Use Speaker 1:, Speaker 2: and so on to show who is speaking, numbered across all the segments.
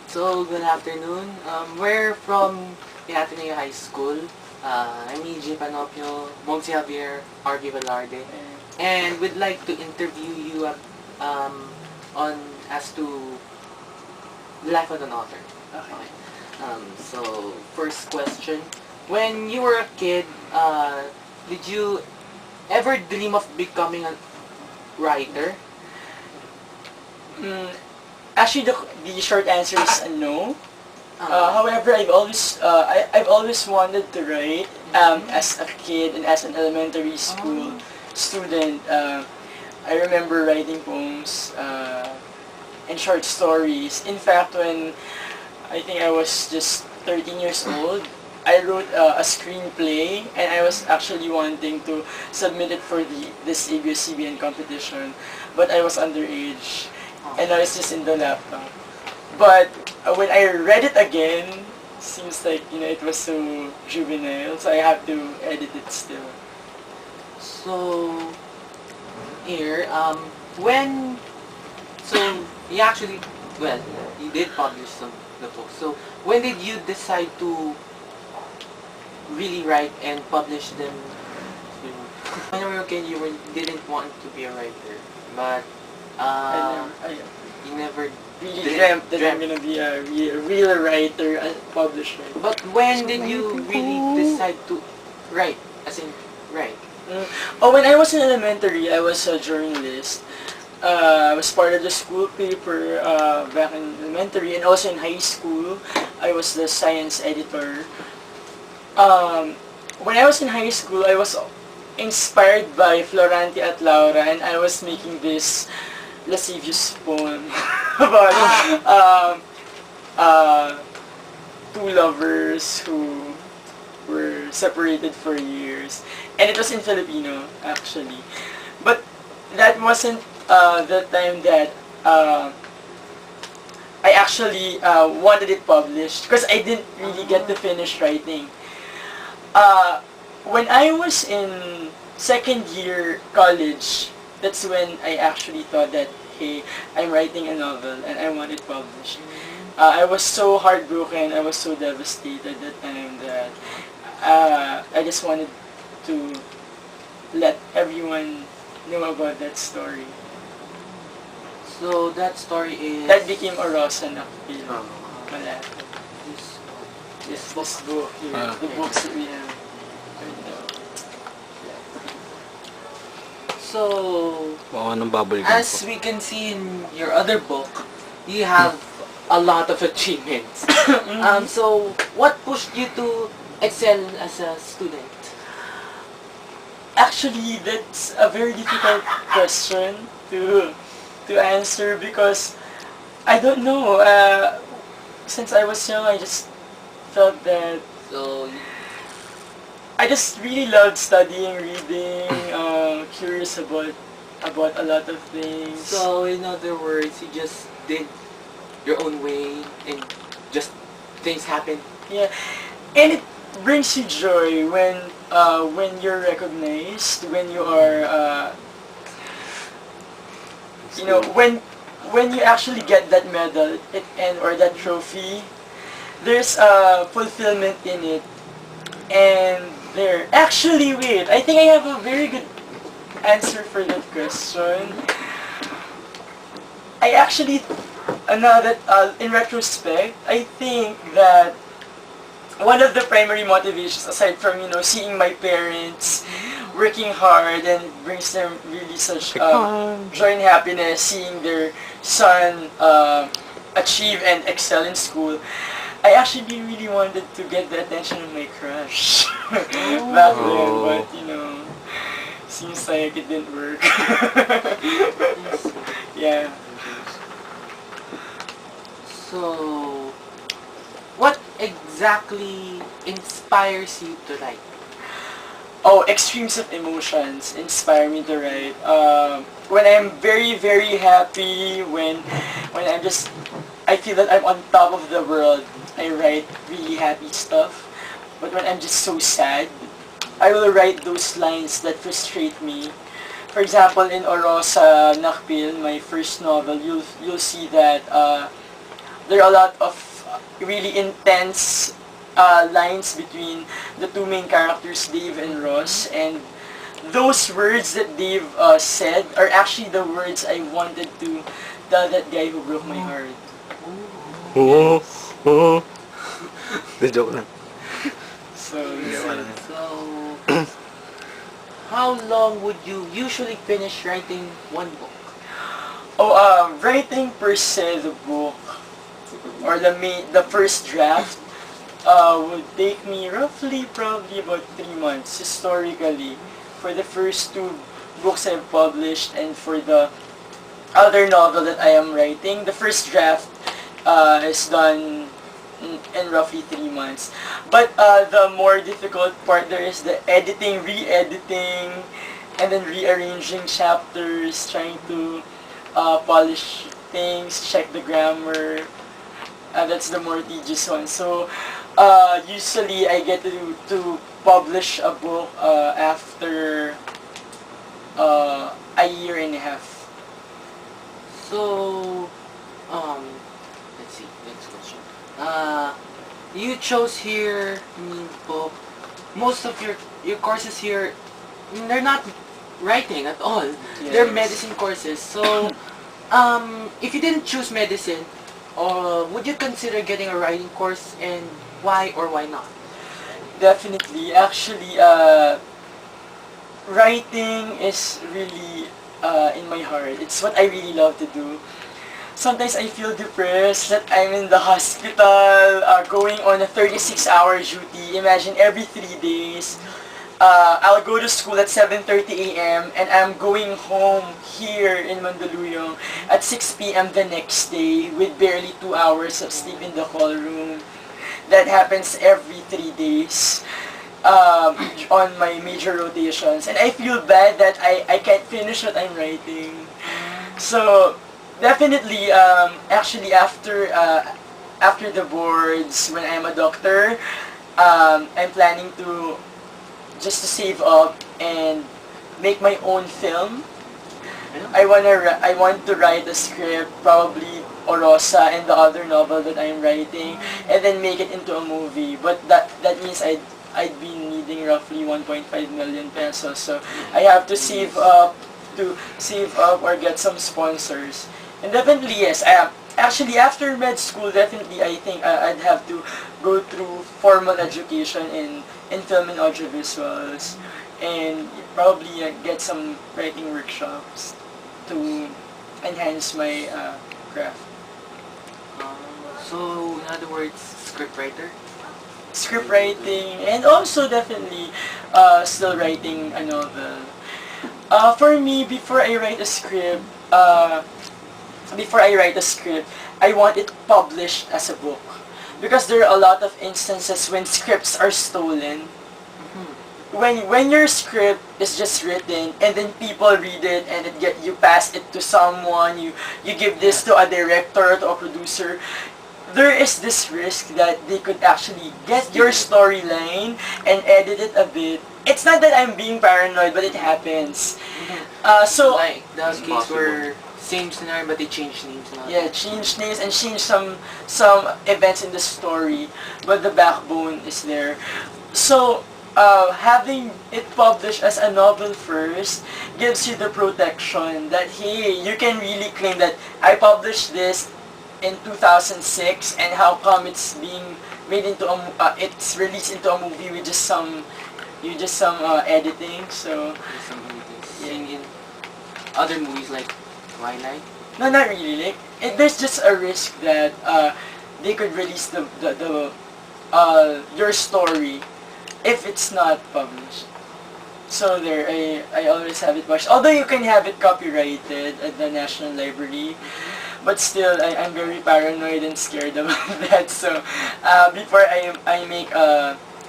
Speaker 1: So, good afternoon. We're from the Ateneo High School. I'm E.J. Panopio, Monsi Javier, R.V. Velarde, and we'd like to interview you um, on as to the life of an author.
Speaker 2: Okay.
Speaker 1: So, first question. When you were a kid, did you ever dream of becoming a writer?
Speaker 2: Mm, Actually, the short answer is no.
Speaker 1: Uh,
Speaker 2: However, I've always wanted to write as a kid and as an elementary school student. I remember writing poems and short stories. In fact, when I think I was just 13 years old, I wrote a screenplay, and I was actually wanting to submit it for this ABS-CBN competition, but I was underage, and I was just in the laptop. But when I read it again, seems like it was so juvenile, so I have to edit it still.
Speaker 1: So, here, when, so, you actually, well, you did publish the book. So, when did you decide to really write and publish them? When you were a kid, didn't want to be a writer, but
Speaker 2: I
Speaker 1: you never
Speaker 2: really
Speaker 1: did-
Speaker 2: dreamt that I'm gonna be a real writer and publisher.
Speaker 1: But when did you really decide to write? As in, write?
Speaker 2: When I was in elementary, I was a journalist. I was part of the school paper back in elementary, and also in high school, I was the science editor. When I was in high school, I was inspired by Florante at Laura, and I was making this lascivious poem about two lovers who were separated for years, and it was in Filipino actually. But that wasn't the time that I actually wanted it published, because I didn't really get to finish writing. When I was in second year college, that's when I actually thought that, hey, I'm writing a novel and I want it published. I was so heartbroken, I was so devastated that time that I just wanted to let everyone know about that story.
Speaker 1: So that story is...
Speaker 2: That became Orosa Nakpil-Malate.
Speaker 1: This
Speaker 2: This book here, the
Speaker 1: Okay.
Speaker 2: books that we have right now.
Speaker 1: So,
Speaker 3: Baka ng bubble gum
Speaker 1: as
Speaker 3: po.
Speaker 1: we can see in your other book, you have a lot of achievements. So, what pushed you to excel as a student?
Speaker 2: Actually, that's a very difficult question to answer, because I don't know. Since I was young, I just felt that
Speaker 1: So,
Speaker 2: I just really loved studying, reading, curious about a lot of things.
Speaker 1: so in other words, you just did your own way and just things happen.
Speaker 2: Yeah, and it brings you joy when you're recognized, when you are when you actually get that medal or that trophy. There's fulfillment in it, and actually, wait, I think I have a very good answer for that question. I actually, now that in retrospect, I think that one of the primary motivations, aside from seeing my parents working hard, and it brings them really such joy and happiness seeing their son achieve and excel in school, I actually really wanted to get the attention of my crush back then, but seems like it didn't work. Yeah.
Speaker 1: So, what exactly inspires you to write?
Speaker 2: Oh, extremes of emotions inspire me to write. When I'm very, very happy, when I feel that I'm on top of the world, I write really happy stuff. But when I'm just so sad, I will write those lines that frustrate me. For example, in Orosa Nakpil, my first novel, you'll see that there are a lot of really intense lines between the two main characters, Dave and Ross, and those words that Dave said are actually the words I wanted to tell that guy who broke my heart.
Speaker 3: Oo. Oo. Di, joke lang.
Speaker 2: So,
Speaker 1: So, how long would you usually finish writing one book?
Speaker 2: writing per se the book or the first draft would take me roughly probably about 3 months historically for the first two books I've published, and for the other novel that I am writing, the first draft is done in roughly 3 months. But the more difficult part there is the editing, re-editing, and then rearranging chapters, trying to polish things, check the grammar. That's the more tedious one. So usually I get to publish a book after a year and a half.
Speaker 1: So, let's see, next question. You chose here, book, most of your courses here, they're not writing at all. They're
Speaker 2: Yes.
Speaker 1: medicine courses. So, if you didn't choose medicine, would you consider getting a writing course, and why or why not?
Speaker 2: Definitely. Actually, writing is really in my heart. It's what I really love to do. Sometimes I feel depressed that I'm in the hospital, going on a 36-hour duty. Imagine every 3 days. I'll go to school at 7:30 a.m. and I'm going home here in Mandaluyong at 6 p.m. the next day with barely 2 hours of sleep in the hall room. That happens every 3 days on my major rotations. And I feel bad that I can't finish what I'm writing. So, definitely, actually after the boards, when I'm a doctor, I'm planning to just to save up and make my own film. I want to write a script, probably Orosa and the other novel that I'm writing, and then make it into a movie. But that means I'd be needing roughly 1.5 million pesos. So I have to save up or get some sponsors. And definitely yes, actually after med school, definitely I think I'd have to go through formal education in film and audiovisuals, and probably get some writing workshops to enhance my craft.
Speaker 1: So, in other words, scriptwriter?
Speaker 2: Script writing, and also definitely still writing a novel. For me, before I write a script, I want it published as a book. Because there are a lot of instances when scripts are stolen. When your script is just written and then people read it and you pass it to someone, you give this to a director or to a producer, there is this risk that they could actually get your storyline and edit it a bit. It's not that I'm being paranoid, but it happens. So
Speaker 1: Like the case where same scenario but they change names and all
Speaker 2: yeah,
Speaker 1: that.
Speaker 2: change names and change some events in the story, but the backbone is there. So having it published as a novel first gives you the protection that hey, you can really claim that I published this in 2006, and how come it's being made into it's released into a movie with just some editing. So
Speaker 1: Some movies. Sing in other movies like Twilight.
Speaker 2: no, not really. Like there's just a risk that they could release the your story if it's not published. So there, I always have it published. Although you can have it copyrighted at the National Library, but still, I'm very paranoid and scared about that. So before I make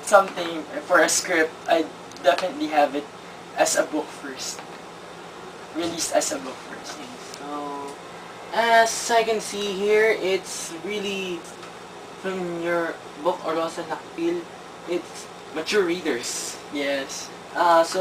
Speaker 2: something for a script, I definitely have it as a book first. Released as a book first.
Speaker 1: So, as I can see here, it's really, from your book Orosa Nakpil, it's mature readers.
Speaker 2: Yes.
Speaker 1: So